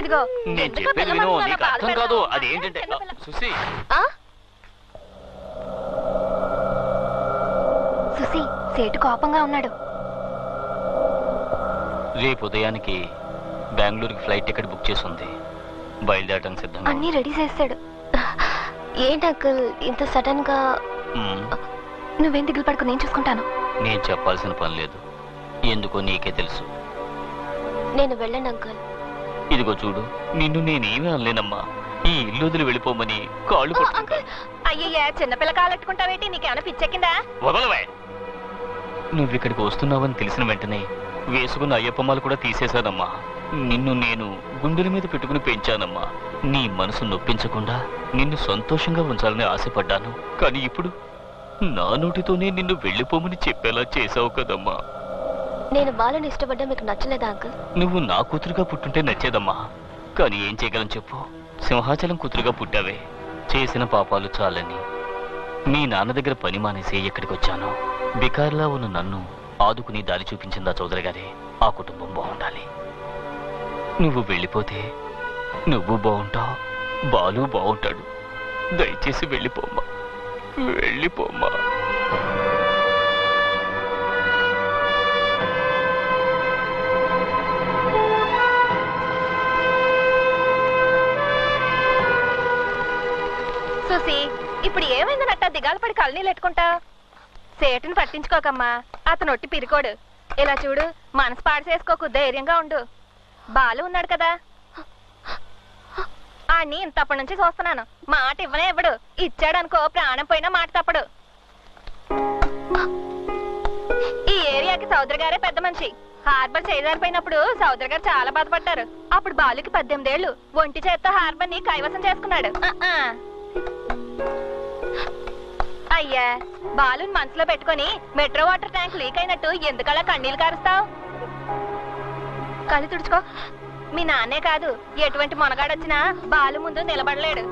ఇదిగో నేను చెప్పేది విను, నీకు అర్థం కాదు. అదేంటంటే సుసి సుసి సేటు కోపంగా ఉన్నాడు. రేపు ఉదయానికి బెంగళూరుకి ఫ్లైట్ టికెట్ బుక్ చేసి ఉంది. బయలుదేరడానికి సిద్ధంగా. అన్నీ రెడీ చేస్తాడు. ఏంటి అంకుల్ ఇంత సడన్ గా? నువ్వేం దిగులు పడుకో, నేను చూసుకుంటాను. నేను చెప్పాల్సిన పని లేదు, ఎందుకో నీకే తెలుసు. నేను వెళ్ళను అంకుల్. ఇదిగో చూడు, నిన్ను నేనేమీ అనలేనమ్మా. ఈ ఇల్లు వదిలి వెళ్ళిపోమని కాళ్ళు పట్టుకుంటా. అయ్యయ్యా, చిన్నపిల్ల కాలెట్టుకుంటావేంటి? నీకేమైనా పిచ్చెక్కిందా? వదలవే. నువ్వు ఇక్కడికి వస్తున్నావని తెలిసిన వెంటనే వేసుకున్న అయ్యప్పమ్మలు కూడా తీసేశానమ్మా. నిన్ను నేను గుండెల మీద పెట్టుకుని పెంచానమ్మా. నీ మనసు నొప్పించకుండా నిన్ను సంతోషంగా ఉంచాలని ఆశపడ్డాను. కానీ ఇప్పుడు నా నోటితోనే నిన్ను వెళ్ళిపోమని చెప్పేలా చేశావు కదమ్మా. నేను బాలను ఇష్టపడ్డా మీకు నచ్చలేదా అంకుల్? నువ్వు నా కూతురుగా పుట్టుంటే నచ్చేదమ్మా. కానీ ఏం చేయగలను చెప్పు, సింహాచలం కూతురుగా పుట్టావే. చేసిన పాపాలు చాలని మీ నాన్న దగ్గర పని మానేసి ఇక్కడికి వచ్చాను. బికార్లా ఉన్న నన్ను ఆదుకుని దారి చూపించిందా చౌదరి గారే. ఆ కుటుంబం బాగుండాలి. నువ్వు వెళ్ళిపోతే నువ్వు బాగుంటావు, బాలు బాగుంటాడు. దయచేసి వెళ్ళిపోమ్మా, వెళ్ళిపోమ్మా. చూసి ఇప్పుడు ఏమైందనట్ట దిగాలు పడి కళ్ళనీళ్ళు ఎట్టుకుంటా? సేటుని పట్టించుకోకమ్మా, అతను ఒట్టి పిరికోడు. ఇలా చూడు, మనసు పాడు చేసుకోకు, ధైర్యంగా ఉండు. బాలు ఉన్నాడు కదా, ఆడిని ఇంతప్పటి నుంచి చూస్తున్నాను. మాట ఇవ్వనే ఇవ్వడు. ఇచ్చాడనుకో ప్రాణం పోయినా మాట తప్పడు. ఈ ఏరియాకి చౌదరి గారే పెద్ద మనిషి. హార్బర్ చేయజారిపోయినప్పుడు చౌదరి గారు చాలా బాధపడ్డారు. అప్పుడు బాలుకి 18 ఏళ్లు. ఒంటి చేత్తో హార్బర్ ని కైవసం చేసుకున్నాడు. అయ్యా, బాలుని మనసులో పెట్టుకుని మెట్రో వాటర్ ట్యాంక్ లీక్ అయినట్టు ఎందుకలా కన్నీళ్లు కారుస్తావు? కళ్ళు తుడుచుకో. మీ నాన్నే కాదు, ఎటువంటి మొనగాడొచ్చినా బాలు ముందు నిలబడలేడు.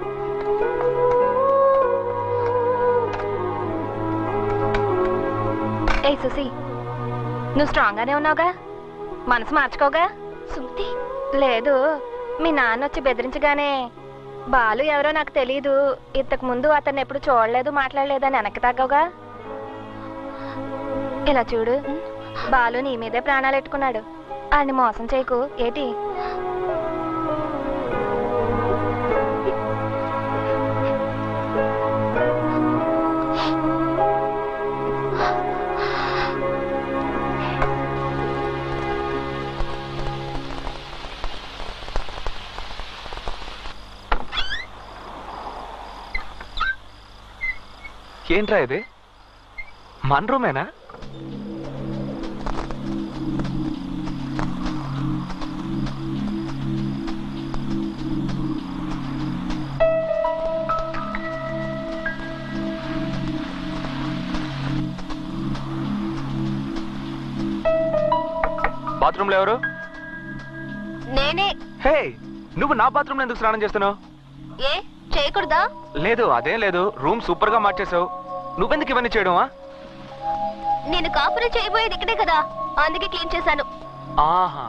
ఏ సుసి, నువ్వు స్ట్రాంగ్ గానే ఉన్నావుగా? మనసు మార్చుకోగా? సుమతి లేదు, మీ నాన్న వచ్చి బెదిరించగానే బాలు ఎవరో నాకు తెలీదు, ఇంతకు ముందు అతన్ని ఎప్పుడు చూడలేదు మాట్లాడలేదు అని వెనక్కి తగ్గవుగా. ఇలా చూడు, బాలు నీ మీదే ప్రాణాలు ఎట్టుకున్నాడు. ఆయన్ని మోసం చేయకు. ఏటి ఏంట్రా ఇది? మన రూమేనా? బాత్రూంలో ఎవరు? నేనే. హే, నువ్వు నా బాత్రూంలో ఎందుకు స్నానం చేస్తున్నావు? ఏ చేయకూడదా? లేదు, అదేం లేదు. రూమ్ సూపర్ గా మార్చేసావు. నువ్వెందుకు ఇవన్నీ చేయడమా? నేను కాపురం చేయబోయేది ఇక్కడే కదా, అందుకే క్లీన్ చేశాను. ఆహా.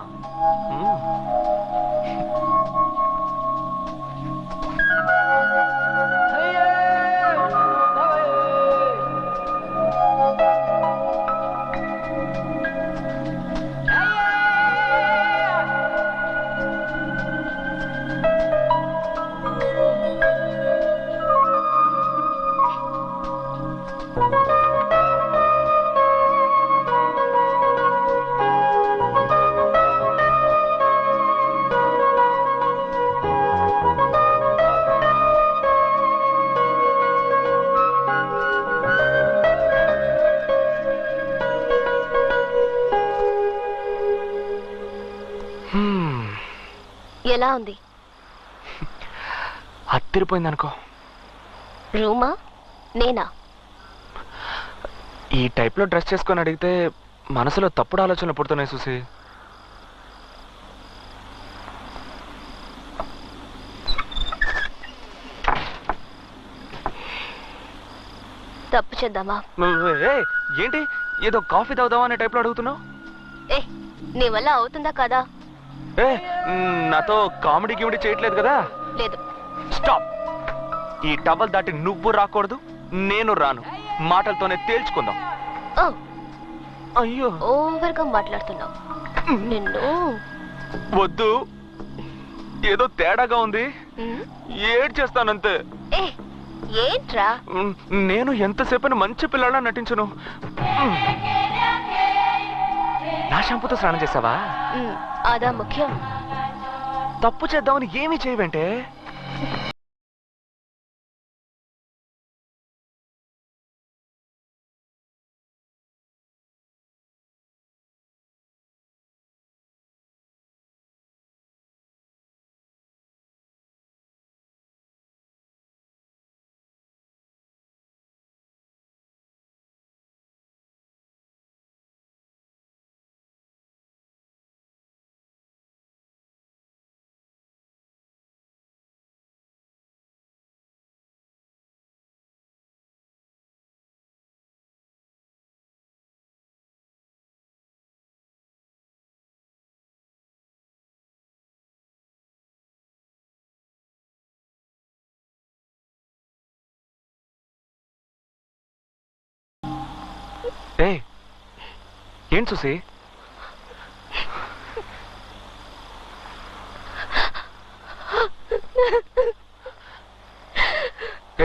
ఎలా ఉంది? అత్తిరిపోయింది అనుకో. రూమా? నేనా? ఈ టైప్ లో డ్రెస్ చేసుకొని అడిగితే మనసులో తప్పుడు ఆలోచనలు పుడుతున్నాయి చూసి. తప్పు చేద్దామా? ఏంటి ఏదో కాఫీ తాగుదామా అనే టైప్ లో అడుగుతున్నావు? ఏ, నీ వల్ల అవుతుందా కదా? ఏ నాతో కామెడీ గిమిడీ చేయట్లేదు కదా? లేదు. స్టాప్. ఈ టవల్ దాటి నువ్వు రాకూడదు, నేను రాను. మాటలతోనే తేల్చుకుందాం. ఓ అయ్యో, ఓవర్గా మాట్లాడుతున్నావు. నిన్ను వద్దు, ఏదో తేడాగా ఉంది. ఏడ్ చేస్తానంతే. ఏ ఏంట్రా? నేను ఎంతసేపని మంచి పిల్లలా నటించను. నా షాంపూతో స్నానం చేసావా? అదా ముఖ్యం. తప్పు చేద్దామని ఏమీ చేయవంటే. ఏంటి చూసి?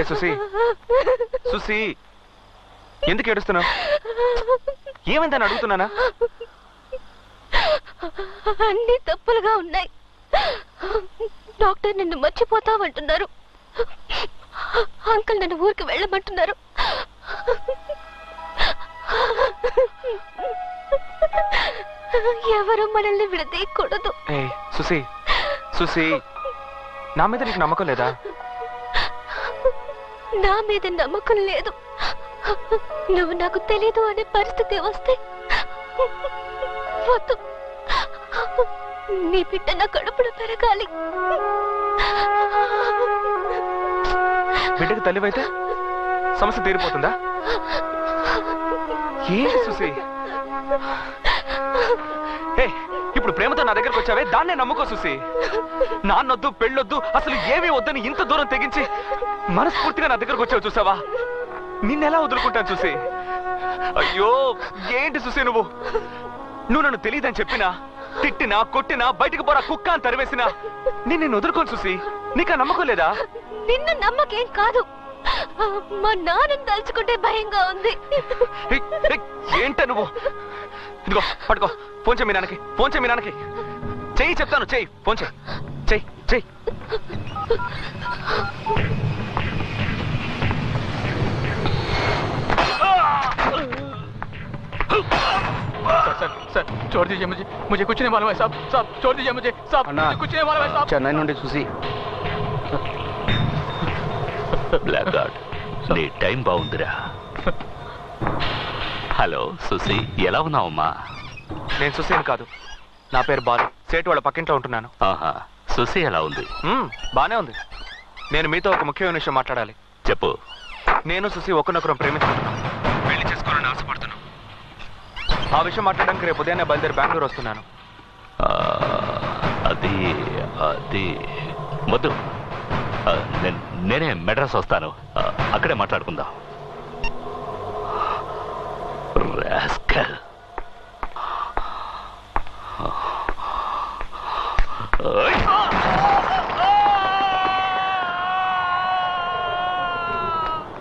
సుసి, సుసి, ఎందుకు ఏడుస్తున్నావు? ఏమైందని అడుగుతున్నానా? అన్ని తప్పులుగా ఉన్నాయి. డాక్టర్ నిన్ను మర్చిపోతావంటున్నారు. అంకుల్ నన్ను ఊరికి వెళ్ళమంటున్నారు. ఎవరు మనల్ని విడదీయకూడదు. సుసి, సుసి, నా మీద నీకు నమ్మకం లేదా? నా మీద నమ్మకం లేదు. నువ్వు నాకు తెలీదు అనే పరిస్థితి వస్తే వద్దు. నీ బిడ్డ నా కడుపులో పెరగాలి. బిడ్డకు తల్లివైతే సమస్య తీరిపోతుందా? ఏంటి సుసి? ఇప్పుడు ప్రేమతో నా దగ్గరకు వచ్చావే, దాన్నే నమ్ముకో సుసి. నాన్నొద్దు, పెళ్ళొద్దు, అసలు ఏమీ వద్దని ఇంత దూరం తెగించి మనస్ఫూర్తిగా నా దగ్గరకు వచ్చావు చూసావా? నిన్నెలా వదులుకుంటాను చూసి? అయ్యో, ఏంటి చూసి నువ్వు నన్ను తెలియదని చెప్పినా, తిట్టినా, కొట్టినా, బయటకు పోరా కుక్క అని తరివేసినా నేను వదులుకోను చూసి. నీకు ఆ నమ్మకం లేదా? నిన్ను నమ్మకేం కాదు, మా నాన్నని తలుచుకుంటే భయంగా ఉంది. ఏంట నువ్వు? ఇదిగో పట్టుకో, ఫోన్ చేయి మీ నాన్నకి, ఫోన్ చేయి మీ నాన్నకి. చెయ్యి చెప్తాను, చెయ్యి, ఫోన్ చేయి, చెయ్యి, చెయ్యి. सर छोड़ दीजिए मुझे, मुझे कुछ नहीं मालूम है साहब. साहब छोड़ दीजिए मुझे साहब, मुझे कुछ नहीं मालूम है साहब. చెన్నై నుండి చూసి. బ్లాక్ గార్డ్, నీ టైం బాగుందిరా. హలో సుసి, ఎలా ఉన్నావమ్మా? నేను సుసేన్ కాదు, నా పేరు బాలు. సేటు వాళ్ళ పక్కింట్లో ఉంటున్నాను. ఆహా, సుసి ఎలా ఉంది? బానే ఉంది. నేను మీతో ఒక ముఖ్యమైన విషయం మాట్లాడాలి. చెప్పు. నేను సుసి ఒకరినొకరం ప్రేమించుకుంటున్నాను, పెళ్లి చేసుకోవాలని ఆశపడుతున్నాను. ఆ విషయం మాట్లాడడానికి రేపు ఉదయాన్నే బయలుదేరి బెంగళూరు వస్తున్నాను. అది అది వద్దు, నేనే మెడ్రాస్ వస్తాను, అక్కడే మాట్లాడుకుందాం. రాస్కల్.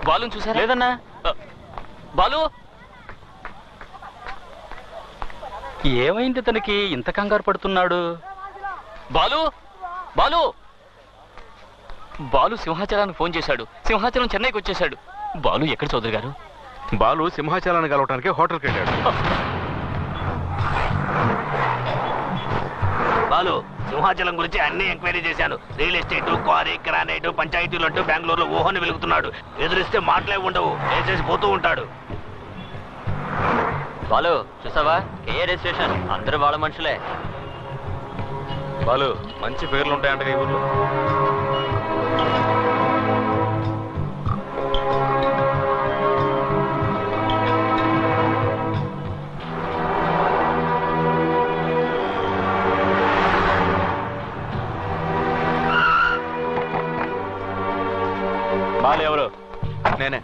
బాలు చూసారా? లేదన్నా. బాలు, ఏమైంది తనకి ఇంత కంగారు పడుతున్నాడు? బాలు, బాలు, బాలు సింహాచలానికి ఫోన్ చేశాడు. సింహాచలం చెన్నైకి వచ్చేశాడు. బాలు ఎక్కడ చౌదరి గారు? బాలు సింహాచలాన్ని కలవటానికి హోటల్కి వెళ్ళాడు. బాలు, సింహాచలం గురించి అన్ని ఎంక్వైరీ చేశాను. రియల్ ఎస్టేట్, క్వారీ, గ్రానైట్, పంచాయతీలు అంటూ బెంగళూరులో ఊహని వెలుగుతున్నాడు. ఎదురిస్తే మాటలే ఉండవు, వేసేసి పోతూ ఉంటాడు. బాలు చూసావా, ఏ రిజిస్ట్రేషన్, అందరూ వాళ్ళ మనుషులే. బాలు, మంచి పేర్లు ఉంటాయంట ఈ ఊర్లో. నేనే.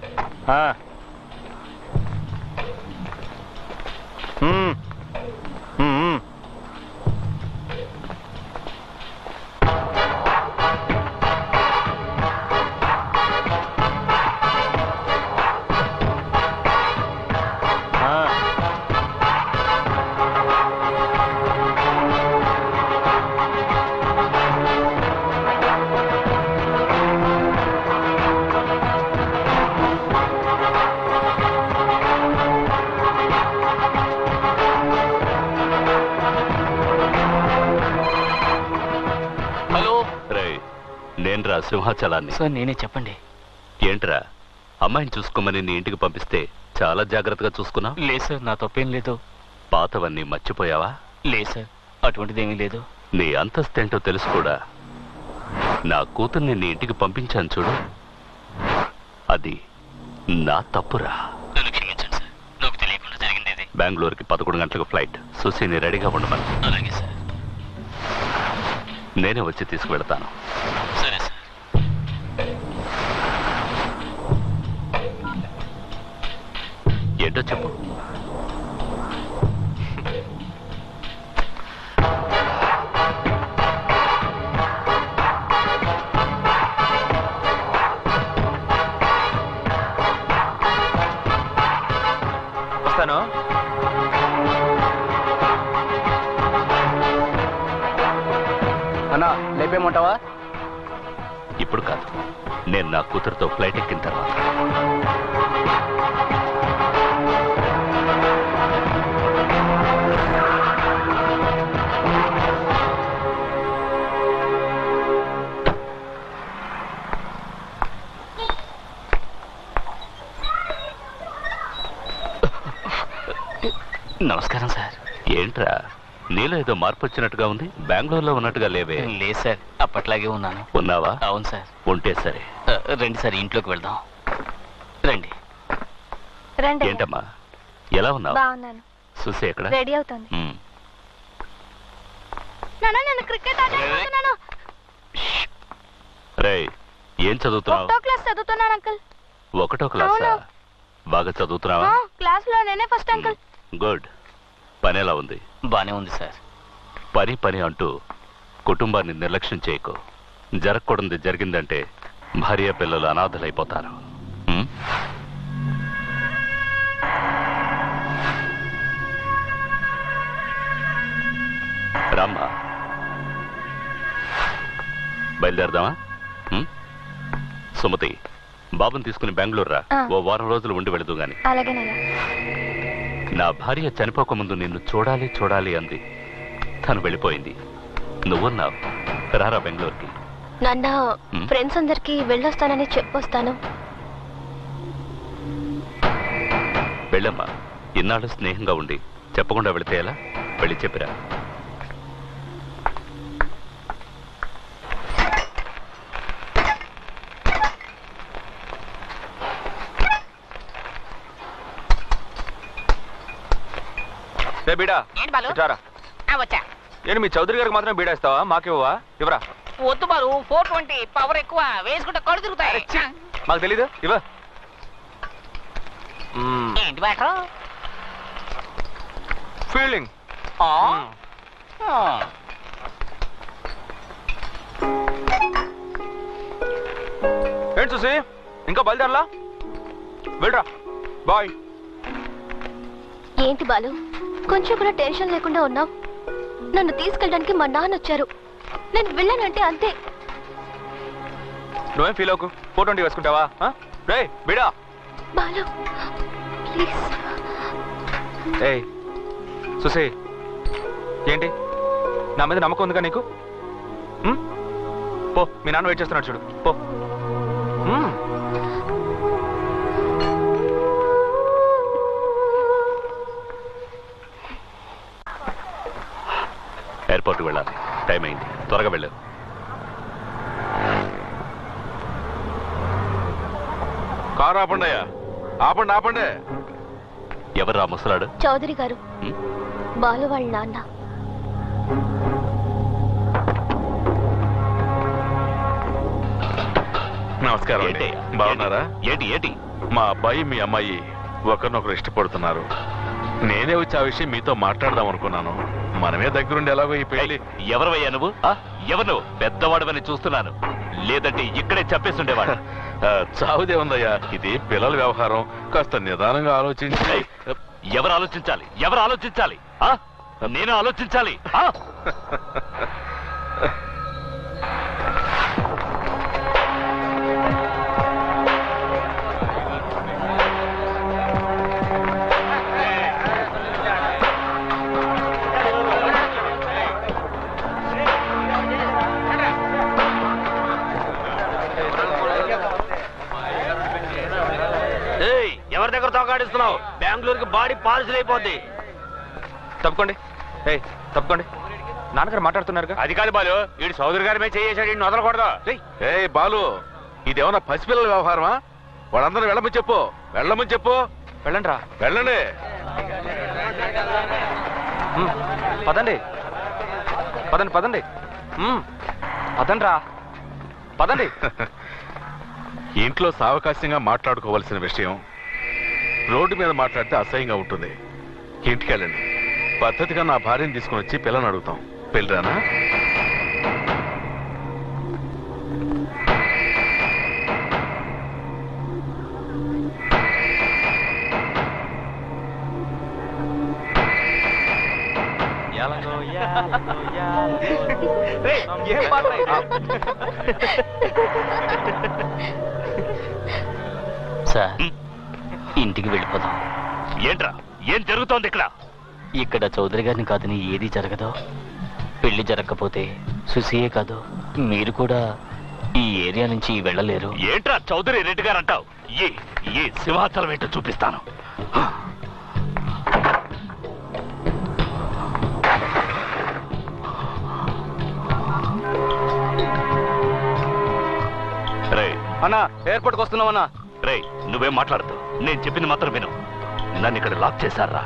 నేనురా సింహాచలాన్ని. సార్ నేనే, చెప్పండి. ఏంట్రా అమ్మాయిని చూసుకోమని నీ ఇంటికి పంపిస్తే చాలా జాగ్రత్తగా చూసుకున్నావు? లేదు సార్, నా తప్పేం లేదు. పాతవన్నీ మర్చిపోయావా? లేదు సార్, అటువంటిదేమీ లేదు. నీ అంతస్తేంటో తెలుసు కూడా. నా కూతుర్ని నీ ఇంటికి పంపించాను చూడు, అది నా తప్పురా. నన్ను క్షమించండి సార్, నాకు తెలియకుండా జరిగింది ఇది. బెంగళూరుకి 11 గంటలకు ఫ్లైట్. సుశీని రెడీగా ఉండమని. అలాగే సార్. నేనే వచ్చి తీసుకువెళ్తాను. సరే సార్. ఏంటో చెప్పు. వస్తాను. అన్నా లేపేమంటావా? ఇప్పుడు కాదు, నేను నా కూతురుతో ఫ్లైట్ ఎక్కిన తర్వాత. నమస్కారం సార్. ఏంట్రా నీలో ఏదో మార్పు వచ్చినట్టుగా ఉంది, బెంగళూరులో ఉన్నట్టుగా లేవే? లేదు సార్, అప్పట్లాగే ఉన్నాను. ఉన్నావా? అవును సార్. ఉంటే సరే. రండి సార్, ఇంట్లోకి వెళ్దాం. రండి. రండి. ఏంటమ్మా ఎలా ఉన్నావు? బాగున్నాను. సుశీ ఎక్కడ? రెడీ అవుతుంది. ఉమ్. నేను క్రికెట్ ఆడుతున్నాను. రేయ్, ఏం చదువుతున్నావు? 1వ క్లాస్ చదువుతున్నాను అంకుల్. 1వ క్లాసా? బాగా చదువుతున్నావా? క్లాస్ లో నేనే ఫస్ట్ అంకుల్. గుడ్. పని ఎలా ఉంది? బానే ఉంది సార్. పని పని అంటూ కుటుంబాన్ని నిర్లక్ష్యం చేయకు. జరగకూడదు జరిగిందంటే భార్య పిల్లలు అనాథలైపోతారు. ఉమ్? రామ్మా, బయలుదేరదామా? సుమతి, బాబుని తీసుకుని బెంగళూరు రా. ఓ వారం రోజులు ఉండి వెళదు గాని. అలాగేనయ్యా. నా భార్య చనిపోకముందు నిన్ను చూడాలి చూడాలి అంది. తను వెళ్ళిపోయింది. నువ్వున్నావు. రారా బెంగళూరుకి. నాన్న, ఫ్రెండ్స్ అందరికి వెళ్ళొస్తానని చెప్పొస్తాను. వెళ్ళమ్మా. ఇన్నాళ్ళు స్నేహంగా ఉండి చెప్పకుండా వెళితే ఎలా? వెళ్ళి చెప్పిరా. బీడా ఏంటి బాలు? ఇటారా. వచ్చా. ఏంటి మీ చౌదరి గారికి మాత్రం బీడా ఇస్తావా? మాకేవా? ఇవరా. వద్దు బాలు, 420 పవర్ ఎక్కువ, వేసుకుంటే కళ్ళు తిరుగుతాయి. మాకు తెలీదు. ఇవా. ఏంటి బ్యాటర్? ఫీలింగ్. ఏంటి చూసి ఇంకా బయలుదేరలా? వెళ్ళరా. బాయ్. ఏంటి బాలు, కొంచెం కూడా టెన్షన్ లేకుండా ఉన్నావు? నన్ను తీసుకెళ్ళడానికి మా నాన్న వచ్చారు. నేను వెళ్ళానంటే అంతే. నువ్వేం ఫీల్ అవ్వకు. 420 వేసుకుంటావా? రే బిడా. బాలు ప్లీజ్. ఏయ్ సుశీ, ఏంటి నా మీద నమ్మకం ఉందిగా నీకు? పో, మీ నాన్న వెయిట్ చేస్తున్నాడు చూడు. పో. ఎయిర్పోర్ట్కి వెళ్ళాలి. టైం అయింది. త్వరగా వెళ్ళు. కారు ఆపండి అయ్యా. ఆపండి ఆపండి. ఎవరు ముసలాడు? చౌదరి గారు, బాలు వాళ్ళ నాన్న. నమస్కారం అండి. ఏంటయ్యా? బాగున్నారా? ఏంటి ఏంటి మా అబ్బాయి మీ అమ్మాయి ఒకరినొకరు ఇష్టపడుతున్నారు. నేనే వచ్చి ఆ విషయం మీతో మాట్లాడదాం అనుకున్నాను. మనమే దగ్గరుండి ఎలాగో ఈ పెళ్లి. ఎవరవయ్యా నువ్వు ఎవరు నువ్వు? పెద్దవాడవని చూస్తున్నాను, లేదంటే ఇక్కడే చెప్పేస్తుండేవాడు. చావుదే ఉందయ్యా, ఇది పిల్లల వ్యవహారం. కాస్త నిదానంగా ఆలోచించి. ఎవరు ఆలోచించాలి? ఎవరు ఆలోచించాలి? నేను ఆలోచించాలి. ఎవరి దగ్గర తోకాడిస్తున్నావు? బెంగళూరుకి బాడీ పార్సిల్ అయిపోద్ది. తప్పుకోండి. తప్పుకోండి. నాన్నగారు మాట్లాడుతున్నారుగా. అది కాదు బాలు, వీడు సోదరు గారి మీద చేసాడు, ఈయన వదలకూడదు. ఏ బాలు, ఇదేమన్నా పసిపిల్లల వ్యవహారమా? వాళ్ళందరూ వెళ్ళమని చెప్పు. వెళ్ళమని చెప్పు. వెళ్ళండి రా. వెళ్ళండి. పదండి పదండి పదండి పదండి రా. పదండి. ఇంట్లో సావకాశంగా మాట్లాడుకోవాల్సిన విషయం రోడ్డు మీద మాట్లాడితే అసహ్యంగా ఉంటుంది. ఇంటికెళ్ళండి. పద్ధతిగా నా భార్యను తీసుకుని వచ్చి పిల్లని అడుగుతాం. పెళ్ళరానా? సార్, ఇంటికి వెళ్ళిపోదాం. ఏంట్రా, ఏం జరుగుతోంది ఇక్కడ? ఇక్కడ చౌదరి గారిని కాదని ఏది జరగదు. పెళ్లి జరగకపోతే సుశీయే కాదు, మీరు కూడా ఈ ఏరియా నుంచి వెళ్ళలేరు. ఏంట్రా చౌదరి రెడ్డి గారు అంటావు? ఏ సింహాచలం ఏంటో చూపిస్తాను. అన్నా, ఎయిర్పోర్ట్కి వస్తున్నామన్నా. రే, నువ్వేం మాట్లాడదు. నేను చెప్పింది మాత్రం విను. నన్ను ఇక్కడ లాక్ చేశారా?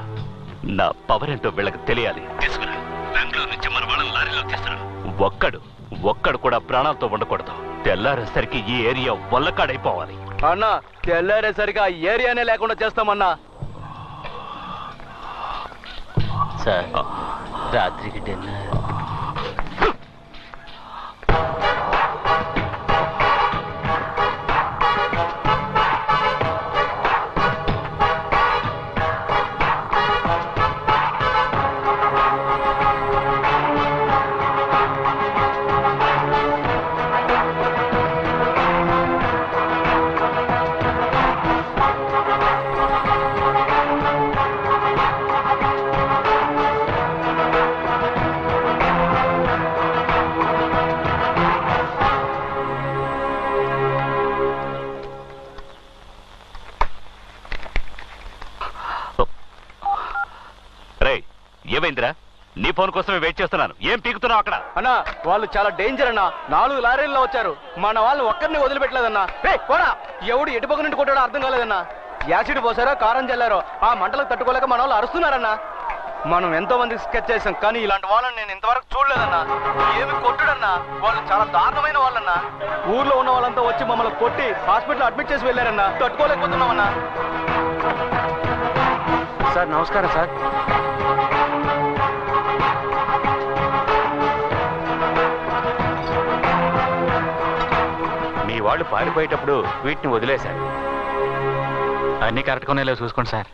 నా పవర్ ఏంటో వీళ్ళకి తెలియాలి. తీసుకురా. బెంగళూరు నుంచి మన వాళ్ళని లారీలో తీసుకురా. ఒక్కడు కూడా ప్రాణాలతో ఉండకూడదు. తెల్లారేసరికి ఈ ఏరియా వల్లకాడైపోవాలి. అన్నా, తెల్లారేసరికి ఆ ఏరియానే లేకుండా చేస్తామన్నా. సార్, రాత్రికి డిన్నర్. ఏమైందిరా? నీ ఫోన్ కోసమే వెయిట్ చేస్తున్నాను. ఏం పీకుతున్నావు అక్కడ? అన్నా, వాళ్ళు చాలా డేంజర్ అన్నా. 4 లారీల్లో వచ్చారు. మన వాళ్ళు ఒక్కరిని వదిలిపెట్టలేదన్నా. పోరా, ఎవడు ఎటుపక్క నుండి కొట్టాడో అర్థం కాలేదన్నా. యాసిడ్ పోసారో కారం చల్లారో ఆ మంటలకు తట్టుకోలేక మన వాళ్ళు అరుస్తున్నారన్నా. మనం ఎంతో మందికి స్కెచ్ చేసాం, కానీ ఇలాంటి వాళ్ళని నేను ఇంతవరకు చూడలేదన్నా. ఏమి కొట్టుడన్నా, వాళ్ళు చాలా దారుణమైన వాళ్ళన్నా. ఊర్లో ఉన్న వాళ్ళంతా వచ్చి మమ్మల్ని కొట్టి హాస్పిటల్ అడ్మిట్ చేసి వెళ్ళారన్నా. తట్టుకోలేకపోతున్నామన్నా. సార్ నమస్కారం సార్. మీ వాళ్ళు పారిపోయేటప్పుడు వీటిని వదిలేశారు. అన్ని కరెక్ట్గానే చూసుకోండి సార్.